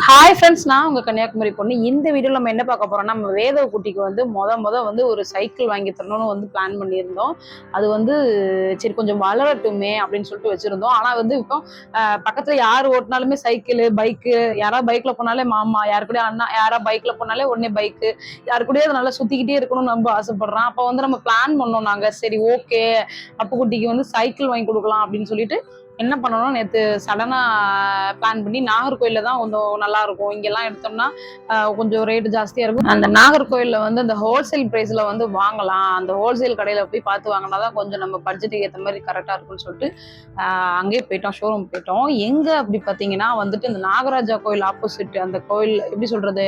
Hi friends, நான் உங்க கன்னியாகுமரி பொண்ணு. இந்த வீடியோவில் நம்ம என்ன பார்க்க போறோம்னா, நம்ம வேத குட்டிக்கு வந்து முத ஒரு சைக்கிள் வாங்கி தரணும்னு வந்து பிளான் பண்ணியிருந்தோம். அது வந்து சரி கொஞ்சம் வளரட்டுமே அப்படின்னு சொல்லிட்டு வச்சிருந்தோம். ஆனால் வந்து இப்போ பக்கத்தில் யார் ஓட்டினாலுமே சைக்கிள் பைக்கு, யாராவது பைக்கில் போனாலே மாமா, யாரு கூட அண்ணா, யாராவது பைக்கில் போனாலே உடனே பைக்கு, யாரு கூடயே நல்லா சுற்றிக்கிட்டே இருக்கணும்னு ரொம்ப ஆசைப்படுறான். அப்போ வந்து நம்ம பிளான் பண்ணோம் நாங்கள். சரி ஓகே, அப்பு குட்டிக்கு வந்து சைக்கிள் வாங்கி கொடுக்கலாம் அப்படின்னு சொல்லிட்டு என்ன பண்ணணும், நேற்று சடனாக பிளான் பண்ணி நாகர்கோயிலில் தான் கொஞ்சம் நல்லா இருக்கும். இங்கெல்லாம் எடுத்தோம்னா கொஞ்சம் ரேட்டு ஜாஸ்தியாக இருக்கும். அந்த நாகர்கோயிலில் வந்து அந்த ஹோல்சேல் ப்ரைஸில் வந்து வாங்கலாம். அந்த ஹோல்சேல் கடையில் போய் பார்த்து வாங்கினா தான் கொஞ்சம் நம்ம பட்ஜெட்டுக்கு ஏற்ற மாதிரி கரெக்டாக இருக்கும்னு சொல்லிட்டு அங்கேயே போயிட்டோம், ஷோரூம் போயிட்டோம். எங்கே அப்படி பார்த்தீங்கன்னா வந்துட்டு இந்த நாகராஜா கோயில் ஆப்போசிட், அந்த கோயில் எப்படி சொல்கிறது,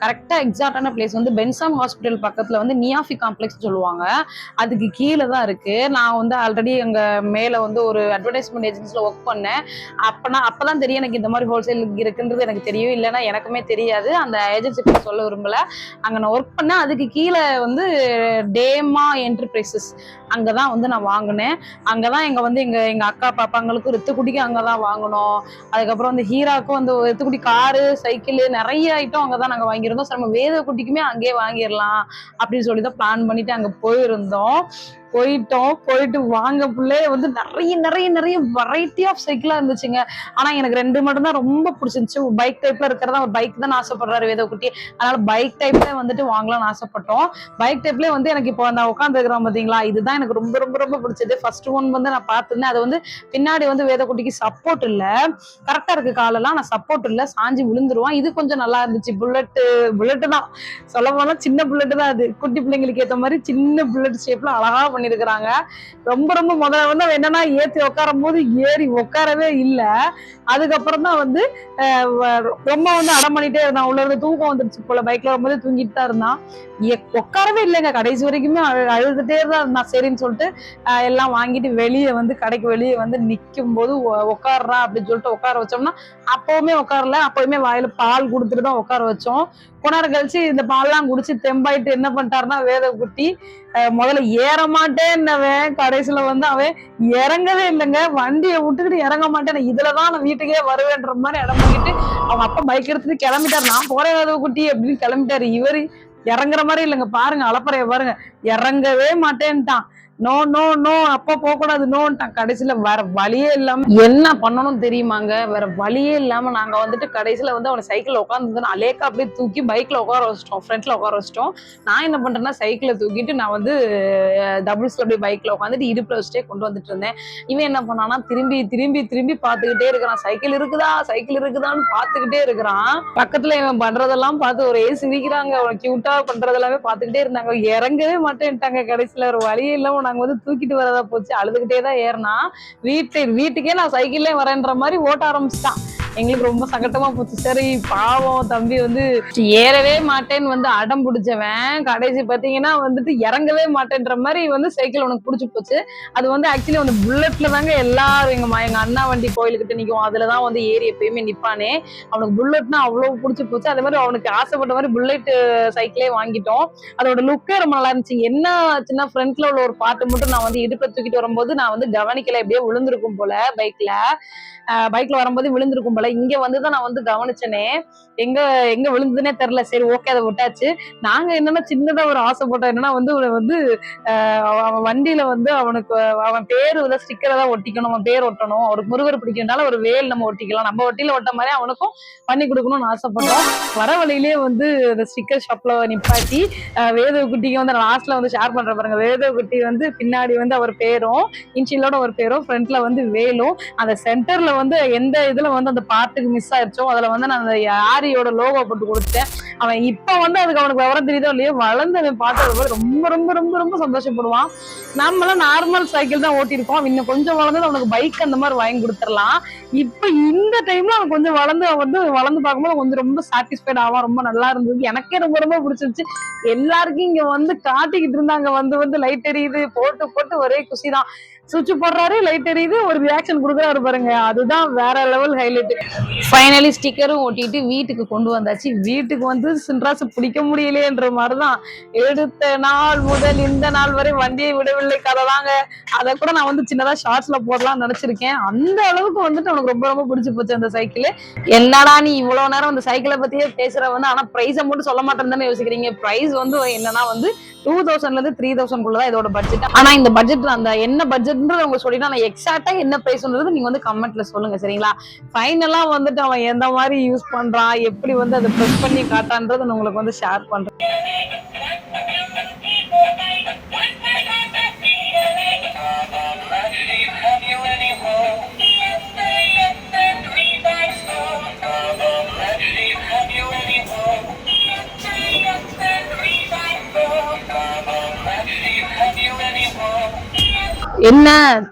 கரெக்டாக எக்ஸாக்டான பிளேஸ் வந்து பென்சாம் ஹாஸ்பிட்டல் பக்கத்தில் வந்து நியாஃபி காம்ப்ளெக்ஸ் சொல்லுவாங்க. அதுக்கு கீழே தான் இருக்குது. நான் வந்து ஆல்ரெடி அங்கே மேலே வந்து ஒரு அட்வர்டைஸ்மெண்ட் ஏஜென்சியில் ஒர்க் பண்ணேன். அப்போதான் தெரியும் எனக்கு இந்த மாதிரி ஹோல்சேல் இருக்குன்றது எனக்கு தெரியும். இல்லைன்னா எனக்குமே தெரியாது. அந்த ஏஜென்சி பற்றி சொல்ல விரும்பலை. அங்கே நான் ஒர்க் பண்ணேன். அதுக்கு கீழே வந்து டேமா என்டர்பிரைசஸ், அங்கே தான் வந்து நான் வாங்கினேன். அங்கே தான் எங்கள் அக்கா பாப்பாங்களுக்கும் ரித்துக்குட்டிக்கும் அங்கே தான் வாங்கினோம். அதுக்கப்புறம் வந்து ஹீராக்கும் வந்து ரித்துக்குட்டி காரு, சைக்கிள், நிறைய ஐட்டம் அங்கே தான் நாங்கள் வாங்கியிருந்தோம். சரி, நம்ம வேத குட்டிக்குமே அங்கேயே வாங்கிடலாம் அப்படின்னு சொல்லி தான் பிளான் பண்ணிட்டு அங்கே போயிருந்தோம். போயிட்டு வாங்க பிள்ளை வந்து நிறைய நிறைய நிறைய வெரைட்டி ஆஃப் சைக்கிளா இருந்துச்சுங்க. ஆனா எனக்கு ரெண்டு மட்டும் தான் ரொம்ப பிடிச்சிருந்துச்சு. பைக் டைப்ல இருக்கிறதா, ஒரு பைக் தான் ஆசைப்படுறாரு வேதகுட்டி. அதனால பைக் டைப்ல வந்துட்டு வாங்கலாம்னு ஆசைப்பட்டோம். பைக் டைப்ல வந்து எனக்கு இப்போ நான் உட்காந்துருக்கிறோம் பாத்தீங்களா, இதுதான் எனக்கு ரொம்ப ரொம்ப ரொம்ப பிடிச்சது. ஃபர்ஸ்ட் ஒன் வந்து நான் பார்த்திருந்தேன். அது வந்து பின்னாடி வந்து வேதகுட்டிக்கு சப்போர்ட் இல்ல, கரெக்டா இருக்கு காலெல்லாம், நான் சப்போர்ட் இல்ல, சாஞ்சி விழுந்துருவான். இது கொஞ்சம் நல்லா இருந்துச்சு. புல்லட்டு தான் சொல்ல போனா, சின்ன புல்லட்டு தான். அது குட்டி பிள்ளைங்களுக்கு ஏற்ற மாதிரி சின்ன புல்லட் ஷேப்ல அழகா பண்ணிருக்கிறாங்க. ரொம்ப ரொம்ப முதல்ல வந்து என்னன்னா, ஏத்தி உட்காரும் போது ஏறி உட்காரவே இல்லை. அதுக்கப்புறம் தான் வந்து ரொம்ப வந்து அடம் பண்ணிட்டே இருந்தான். உள்ள இருந்து தூக்கம் வந்துருச்சு போல, பைக்ல வரும்போது தூங்கிட்டு தான் இருந்தான். உட்காரவே இல்லைங்க, கடைசி வரைக்குமே அழுதுட்டே தான் இருந்தான். சரின்னு சொல்லிட்டு எல்லாம் வாங்கிட்டு வெளியே வந்து கடைக்கு வெளியே வந்து நிற்கும் போது உட்காடுறா அப்படின்னு சொல்லிட்டு உட்கார வச்சோம்னா, அப்பவுமே உட்காரல. அப்பவுமே வாயில பால் கொடுத்துட்டு தான் உட்கார வச்சோம். கொண்டாரு கழிச்சு இந்த பால்லாம் குடிச்சு தெம்பாயிட்டு என்ன பண்ணிட்டாருன்னா, வேத குட்டி முதல்ல ஏற மாட்டேன்னவன் கடைசியில வந்து அவன் இறங்கவே இல்லைங்க. வண்டியை விட்டுக்கிட்டு இறங்க மாட்டேன், இதுலதான் நான் வீட்டுக்கே வருவேன்ற மாதிரி இடம் பண்ணிட்டு அவங்க அப்பா பைக் எடுத்துட்டு கிளம்பிட்டாரு. நான் போறேன் வேத குட்டி அப்படின்னு கிளம்பிட்டாரு. இவரு இறங்குற மாதிரி இல்லைங்க. பாருங்க அலப்பறைய பாருங்க, இறங்கவே மாட்டேன்ட்டான். நோ நோ நோ, அப்ப போக கூடாது நோன்ட்டான். கடைசியில வேற வழியே இல்லாம என்ன பண்ணணும்னு தெரியுமாங்க, வேற வழியே இல்லாம நாங்க வந்துட்டு கடைசியில வந்து அவனை சைக்கிள்ல உட்காந்து அலேக்கா அப்படியே தூக்கி பைக்ல உட்கார வச்சிட்டோம், ஃப்ரண்ட்ல உட்கார வச்சிட்டோம். நான் என்ன பண்றேன்னா, சைக்கிளை தூக்கிட்டு நான் வந்து டபுள்ஸ்ல அப்படியே பைக்ல உட்காந்துட்டு இடுப்புல வச்சுட்டே கொண்டு வந்துட்டு இருந்தேன். இவன் என்ன பண்ணானா, திரும்பி திரும்பி திரும்பி பாத்துக்கிட்டே இருக்கிறான். சைக்கிள் இருக்குதான்னு பாத்துக்கிட்டே இருக்கிறான். பக்கத்துல இவன் பண்றதெல்லாம் பார்த்து ஒரே சிரிக்கிறாங்க. அவன் கியூட்டா பண்றதெல்லாமே பாத்துக்கிட்டே இருந்தாங்க. இறங்கவே மாட்டேன்ட்டாங்க. கடைசியில ஒரு வழியே இல்லாம நாங்க வந்து தூக்கிட்டு வரதா போச்சு. அழுதுகிட்டே தான் ஏறினா. வீட்டுக்கே நான் சைக்கிள்ல வரேன்ற மாதிரி ஓட்ட ஆரம்பிச்சிட்டான். எங்களுக்கு ரொம்ப சங்கட்டமா போச்சு. சரி பாவம் தம்பி வந்து ஏறவே மாட்டேன்னு வந்து அடம் பிடிச்சவன் கடைசி பாத்தீங்கன்னா வந்துட்டு இறங்கவே மாட்டேன்ற மாதிரி வந்து சைக்கிள் உனக்கு பிடிச்சி போச்சு. அது வந்து ஆக்சுவலி வந்து புல்லட்ல தாங்க எல்லாரும் எங்க அண்ணா வண்டி கோயிலுக்கிட்ட நிற்கும், அதுலதான் வந்து ஏறி எப்பயுமே நிப்பானே. அவனுக்கு புல்லட்னா அவ்வளவு பிடிச்சி போச்சு. அதே மாதிரி அவனுக்கு ஆசைப்பட்ட மாதிரி புல்லட் சைக்கிளே வாங்கிட்டோம். அதோட லுக்கே ரொம்ப நல்லா இருந்துச்சு. என்ன ஆச்சுன்னா, ஃப்ரண்ட்ல உள்ள ஒரு பாட்டு மட்டும் நான் வந்து இடுப்பை தூக்கிட்டு வரும்போது நான் வந்து கவனிக்கல, எப்படியே விழுந்திருக்கும் போல. பைக்ல வரும்போது விழுந்திருக்கும் போல. இங்க வந்துதான் நான் வந்து கவனிச்சனே, எங்க எங்க விழுந்ததுன்னே தெரியல. சரி ஓகே, அதை விட்டாச்சு. நாங்க என்னன்னா சின்னதா ஒரு ஆசைப்பட்டோம். என்னன்னா வந்து அவன் வண்டியில வந்து அவனுக்கு அவன் பேரு வந்து ஸ்டிக்கரை தான் ஒட்டிக்கணும், அவன் பேர் ஒட்டணும். அவருக்கு முருகர் பிடிக்கிறதுனால ஒரு வேல் நம்ம ஒட்டிக்கலாம், நம்ம வட்டியில ஒட்ட மாதிரி அவனுக்கும் பண்ணி கொடுக்கணும்னு ஆசைப்பட்டோம். வர வழியிலேயே வந்து இந்த ஸ்டிக்கர் ஷாப்ல நிப்பாட்டி வேத குட்டிக்கு வந்து லாஸ்ட்ல வந்து ஷேர் பண்ற பாருங்க. வேத குட்டி வந்து பின்னாடி வந்து அவர் பேரும், இன்ஷியலோட ஒரு பேரும், ஃப்ரண்ட்ல வந்து வேலும். அந்த சென்டர்ல வந்து எந்த இதுல வந்து அந்த பாட்டுக்கு மிஸ் ஆயிடுச்சோ அதுல வந்து நான் அந்த யாரியோட லோகோ போட்டு கொடுத்தேன். அவன் இப்ப வந்து அதுக்கு அவனுக்கு விவரம் தெரியுதோ இல்லையோ, வளர்ந்து அவன் பாட்டு ரொம்ப ரொம்ப ரொம்ப ரொம்ப சந்தோஷப்படுவான். நம்மளாம் நார்மல் சைக்கிள் தான் ஓட்டிருக்கோம். இன்னும் கொஞ்சம் வளர்ந்து அவனுக்கு பைக் அந்த மாதிரி வாங்கி கொடுத்துடலாம். இப்ப இந்த டைம்ல அவன் கொஞ்சம் வளர்ந்து பார்க்கும்போது கொஞ்சம் ரொம்ப சாட்டிஸ்ஃபைட் ஆவான். ரொம்ப நல்லா இருந்தது, எனக்கே ரொம்ப ரொம்ப பிடிச்சிருச்சு. எல்லாருக்கும் இங்க வந்து காட்டிக்கிட்டு இருந்தாங்க, வந்து லைட் எரியுது போட்டு போட்டு ஒரே குஷிதான். சுவிட்ச் போடுறாரு, லைட் எரியுது, ஒரு ரியாக்ஷன் கொடுக்குறாரு பாருங்க, அதுதான் வேற லெவல் ஹைலைட். ஃபைனலி ஸ்டிக்கரும் ஒட்டிட்டு வீட்டுக்கு கொண்டு வந்தாச்சு. வீட்டுக்கு வந்து சின்ராசு பிடிக்க முடியலையேன்ற மாதிரிதான் எடுத்த நாள் முதல் இந்த நாள் வரை வண்டியை விடவில்லை கதை தாங்க. அதை கூட நான் வந்து சின்னதா ஷார்ட்ஸ்ல போடலாம்னு நினைச்சிருக்கேன். அந்த அளவுக்கு வந்துட்டு அவனுக்கு ரொம்ப ரொம்ப பிடிச்சு போச்சு அந்த சைக்கிள். என்னடா நீ இவ்வளவு நேரம் அந்த சைக்கிளை பத்தியே பேசுற வந்து, ஆனா பிரைஸை மட்டும் சொல்ல மாட்டேன்னு தானே யோசிக்கிறீங்க. பிரைஸ் வந்து என்னன்னா வந்து 2000ல இருந்து 3000 தான் இதோட பட்ஜெட். ஆனா இந்த பட்ஜெட் அந்த என்ன பட்ஜெட்ன்றது அவங்க சொல்லிட்டா நான் எக்ஸாக்டா என்ன பிரைஸ்ன்றது நீங்க வந்து கமெண்ட்ல சொல்லுங்க சரிங்களா. ஃபைனலா வந்துட்டு அவன் எந்த மாதிரி யூஸ் பண்றான், எப்படி வந்து அதை ப்ரெஸ் பண்ணி காட்டான்றது நான் உங்களுக்கு வந்து ஷேர் பண்றேன். என்ன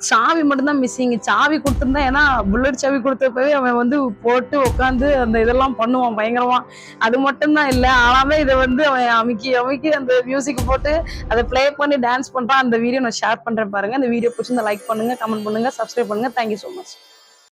சாவி மட்டும்தான் மிஸ்ஸிங். சாவி கொடுத்துருந்தா, ஏன்னா புல்லட் சாவி கொடுத்தப்பவே அவன் வந்து போட்டு உட்காந்து அந்த இதெல்லாம் பண்ணுவான் பயங்கரமா. அது மட்டும்தான் இல்லை, ஆனாமே இதை வந்து அவன் அமுக்கி அமுக்கி அந்த மியூசிக் போட்டு அதை பிளே பண்ணி டான்ஸ் பண்றான். அந்த வீடியோ நான் ஷேர் பண்றேன் பாருங்க. அந்த வீடியோ பிடிச்சி லைக் பண்ணுங்க, கமெண்ட் பண்ணுங்க, சப்ஸ்கிரைப் பண்ணுங்க. Thank you so much.